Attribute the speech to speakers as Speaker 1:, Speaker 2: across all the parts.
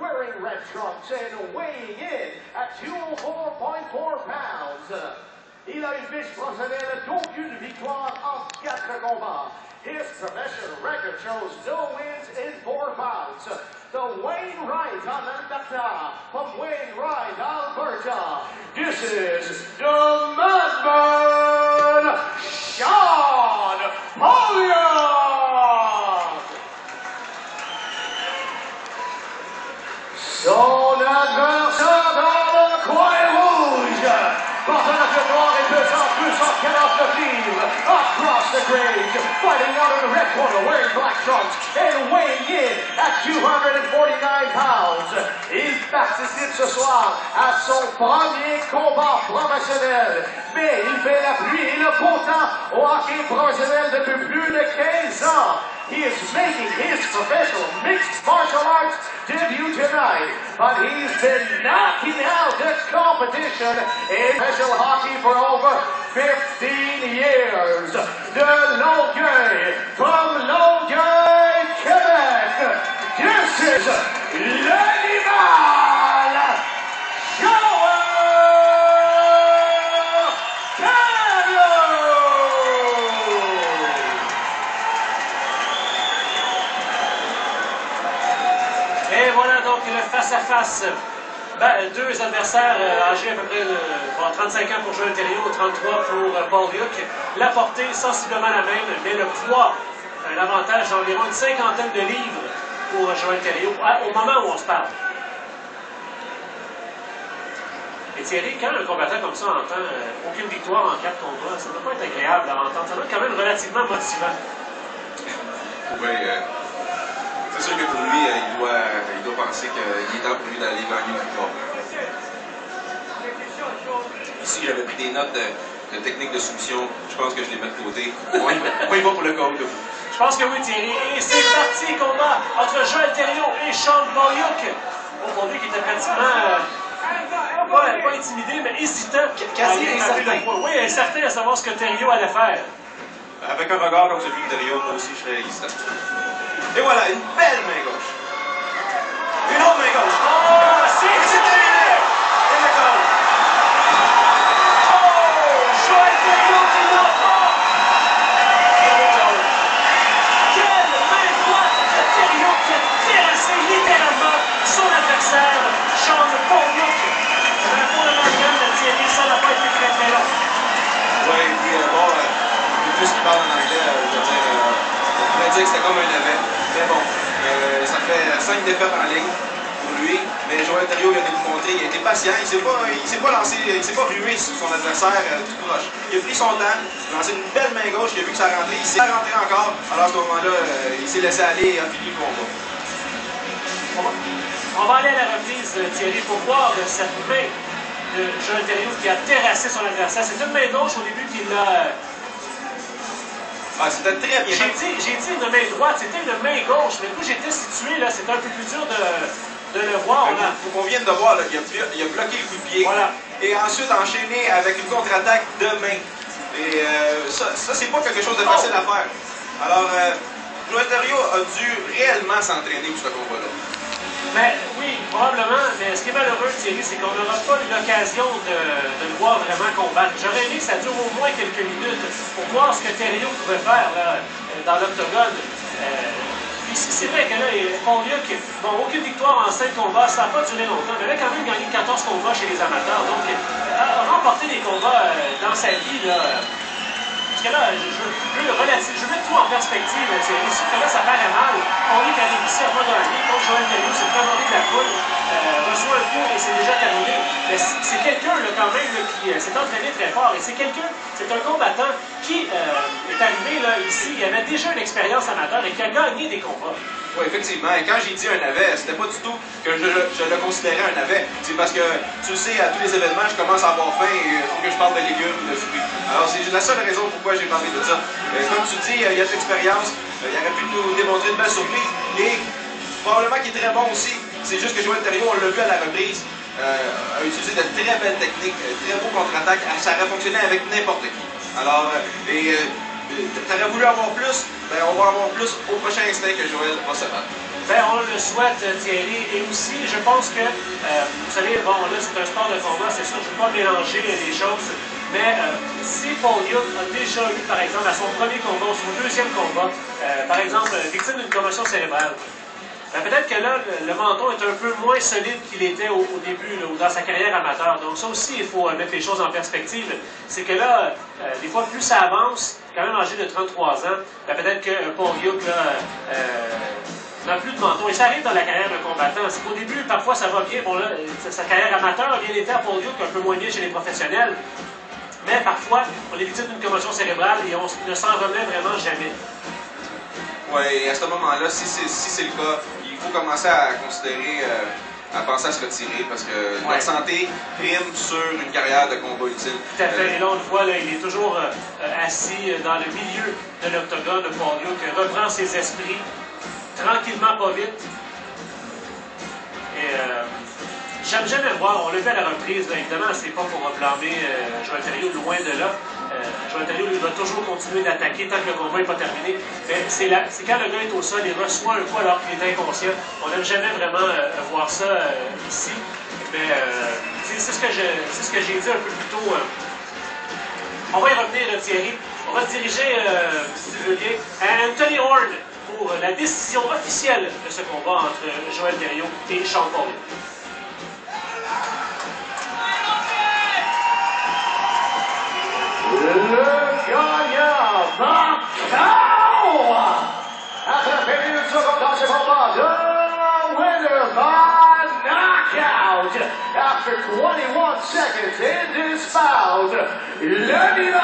Speaker 1: wearing red trunks and weighing in at 204.4 pounds. Il a une fiche professionnelle d'aucune victoire en 4 combats. His professional record shows no wins in 4 bouts. The Wainwright on Alberta, from Wainwright, Alberta. This is the Madman, Sean Pollock! Son adversaire dans le coin rouge, portant la victoire et pesant 249 livres, across the grades, fighting out of the red corner, wearing black trunks, and weighing in at 249 pounds. Il participe ce soir à son premier combat professionnel, mais il fait la pluie et le beau temps au hockey professionnel depuis plus de 15 ans. He is making his professional mixed martial arts debut tonight, but he's been knocking out the competition in professional hockey for over 15 years. De Longueuil, from Longueuil, Quebec, this is l'animal, Joel Theriault!
Speaker 2: Et voilà donc le face-à-face. Deux adversaires âgés à peu près de 35 ans pour Joel Theriault, 33 pour Paul Luc. La portée sensiblement la même, mais le poids, un avantage d'environ une cinquantaine de livres pour Joel Theriault au moment où on se parle. Et Thierry, quand un combattant comme ça entend aucune victoire en 4 combats, ça ne doit pas être agréable à entendre. Ça doit être quand même relativement motivant.
Speaker 3: Oui, c'est sûr que pour lui, il doit penser qu'il est temps pour lui d'aller gagner une victoire. Ici, j'avais pris des notes de technique de soumission. Je pense que je les mets de côté. On y va pour le code.
Speaker 2: Je pense que oui, Thierry. Et c'est parti, combat entre Joel Theriault et Sean Pollock. Pour lui qui était pratiquement pas intimidé, mais hésitant.
Speaker 3: Quasi incertain.
Speaker 2: Oui, incertain à savoir ce que Theriault allait faire.
Speaker 3: Avec un regard comme celui de Theriault, moi aussi, je serais hésitant. Et voilà, une belle main gauche. Une autre main gauche.
Speaker 2: Oh, c'est terminé!
Speaker 3: Et le code.
Speaker 2: Oh, Joel Theriault qui n'a pas! Quelle main droite de Theriault qui a terrassé littéralement son adversaire, Sean Pollock. Pour le marqueur de Thierry, ça n'a pas été très très long.
Speaker 3: Oui, puis bon, puisqu'il parle en anglais, je veux dire, on pourrait dire que c'était comme un navet. Mais bon, ça fait 5 défaites en ligne pour lui. Mais Joel Theriault vient de nous montrer, il a été patient, il s'est pas lancé, il s'est pas rué sur son adversaire tout proche. Il a pris son temps, il a lancé une belle main gauche, il a vu que ça rentrait, il s'est rentré encore. Alors à ce moment-là, il s'est laissé aller et a fini le combat.
Speaker 2: On va aller à la reprise, Thierry, pour voir cette main de Joel Theriault qui a terrassé son adversaire. C'est une main gauche au début qu'il a...
Speaker 3: Ah, c'était très bien.
Speaker 2: J'ai dit une main droite, c'était une main gauche, mais où j'étais situé, là, c'était un peu plus dur de le voir.
Speaker 3: On vient de voir, là, il a bloqué le coup de pied.
Speaker 2: Voilà.
Speaker 3: Et ensuite enchaîné avec une contre-attaque de main. Et ça c'est pas quelque chose de facile à faire. Alors, Joel Theriault a dû réellement s'entraîner pour ce combat-là.
Speaker 2: Mais oui, probablement. Mais ce qui est malheureux, Thierry, c'est qu'on n'aura pas eu l'occasion de le voir vraiment combattre. J'aurais aimé que ça dure au moins quelques minutes pour voir ce que Theriault pouvait faire là, dans l'octogone. Puis c'est vrai que là, Paul Luc, bon, aucune victoire en 5 combats, ça n'a pas duré longtemps, mais il a quand même gagné 14 combats chez les amateurs. Donc, a remporté des combats dans sa vie, là. Parce que là, je veux mettre tout en perspective, Thierry. Sauf que là, ça paraît mal. On est à réussi à pas gagner contre Joel Theriault, c'est le favori de la poule, reçoit un coup et c'est déjà terminé. Mais c'est quelqu'un, quand même, là, qui s'est entraîné très fort. Et c'est un combattant qui est arrivé là, ici, il avait déjà une expérience amateur et qui a gagné des combats.
Speaker 3: Oui, effectivement. Et quand j'ai dit un navet, c'était pas du tout que je le considérais un navet. C'est parce que, tu le sais, à tous les événements, je commence à avoir faim et il faut que je parle de légumes ou de fruits. Alors, c'est la seule raison pourquoi j'ai parlé de ça. Comme tu dis, il y a de l'expérience, il aurait pu nous démontrer une belle surprise. Et probablement qu'il est très bon aussi. C'est juste que Joel Theriault, on l'a vu à la reprise, a utilisé de très belles techniques, très beaux contre-attaques. Ça aurait fonctionné avec n'importe qui. Alors, t'aurais voulu avoir plus, ben on va avoir plus au prochain instinct que Joel va se battre.
Speaker 2: Ben, on le souhaite, Thierry. Et aussi, je pense que, vous savez, bon, là, c'est un sport de combat, c'est sûr, je ne veux pas mélanger les choses. Mais si Paul Young a déjà eu, par exemple, à son premier combat ou son deuxième combat, par exemple, victime d'une commotion cérébrale, ben, peut-être que là, le menton est un peu moins solide qu'il était au début, là, ou dans sa carrière amateur. Donc ça aussi, il faut mettre les choses en perspective. C'est que là, des fois, plus ça avance, quand même âgé de 33 ans, ben, peut-être que Paul Young, là, n'a plus de menton. Et ça arrive dans la carrière d'un combattant. C'est qu'au début, parfois, ça va bien. Bon, là, sa carrière amateur a bien été à Paul Young, un peu moins bien chez les professionnels. Mais parfois, on est victime d'une commotion cérébrale et on ne s'en remet vraiment jamais.
Speaker 3: Oui, et à ce moment-là, si c'est le cas, il faut commencer à considérer, à penser à se retirer parce que notre santé prime sur une carrière de combat utile.
Speaker 2: Tout à fait. Et là, on le voit, là, il est toujours assis dans le milieu de l'octogone de Paul Young, qui reprend ses esprits tranquillement, pas vite. Et j'aime jamais voir, on l'a vu à la reprise, là, évidemment, c'est pas pour blâmer Joël Thériault, loin de là. Joël Thériault, lui, doit toujours continuer d'attaquer tant que le combat n'est pas terminé. Mais c'est quand le gars est au sol, il reçoit un coup alors qu'il est inconscient. On n'aime jamais vraiment voir ça ici. Mais c'est ce que j'ai dit un peu plus tôt. On va y revenir, Thierry. On va se diriger, si tu veux bien, à Anthony Horn pour la décision officielle de ce combat entre Joël Thériault et Sean Paul.
Speaker 1: Le gagnant Macao! After the previous circumstance of combat, the winner by knockout after 21 seconds in this bout, l'animal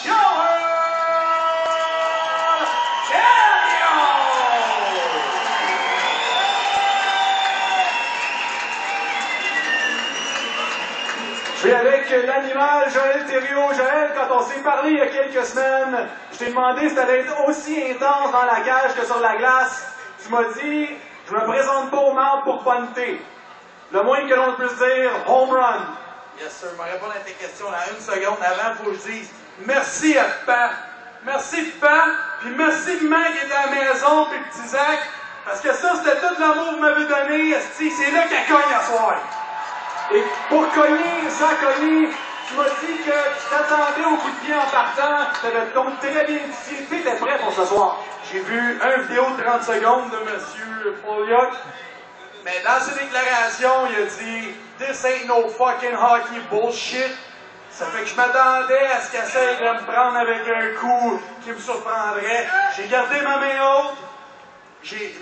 Speaker 1: Joël Thériault!
Speaker 4: Je suis avec l'animal Joël Thériault. Joël, quand on s'est parlé il y a quelques semaines, je t'ai demandé si ça allait être aussi intense dans la cage que sur la glace. Tu m'as dit, je me présente pas au marbre pour punter. Le moins que l'on puisse dire, home run.
Speaker 5: Yes, sir. Je vais répondre à tes questions dans une seconde. Avant, il faut que je dise merci à Papa. Merci Papa. Puis merci maman qui était à la maison, puis petit Zach. Parce que ça, c'était tout l'amour que vous m'avez donné. C'est là qu'elle cogne à soir.
Speaker 4: Et pour cogner, sans cogner, tu m'as dit que tu t'attendais au coup de pied en partant. Tu avais donc très bien dit, tu étais prêt pour ce soir.
Speaker 5: J'ai vu une vidéo de 30 secondes de M. Paul Young. Mais dans ses déclarations, il a dit « This ain't no fucking hockey bullshit ». Ça fait que je m'attendais à ce qu'il essaye de me prendre avec un coup qui me surprendrait. J'ai gardé ma main haute.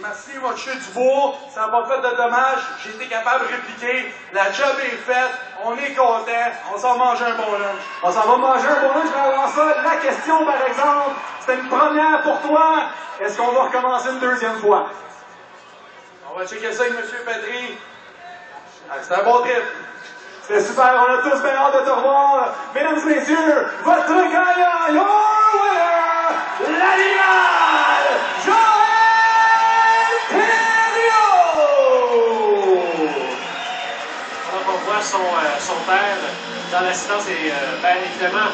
Speaker 5: Merci, il m'a touché du bois. Ça n'a pas fait de dommages. J'ai été capable de répliquer. La job est faite. On est content. On s'en mange un bon lunch.
Speaker 4: On s'en va manger un bon lunch, mais avant ça, la question, par exemple, c'était une première pour toi. Est-ce qu'on va recommencer une deuxième fois?
Speaker 5: On va checker ça avec M. Patry. C'était un bon trip.
Speaker 4: C'était super, on a tous bien hâte de te revoir. Mesdames et messieurs, votre gagnant, your winner, l'animal, Joël Thériault!
Speaker 2: Alors, on voit son père dans l'assistance et, évidemment,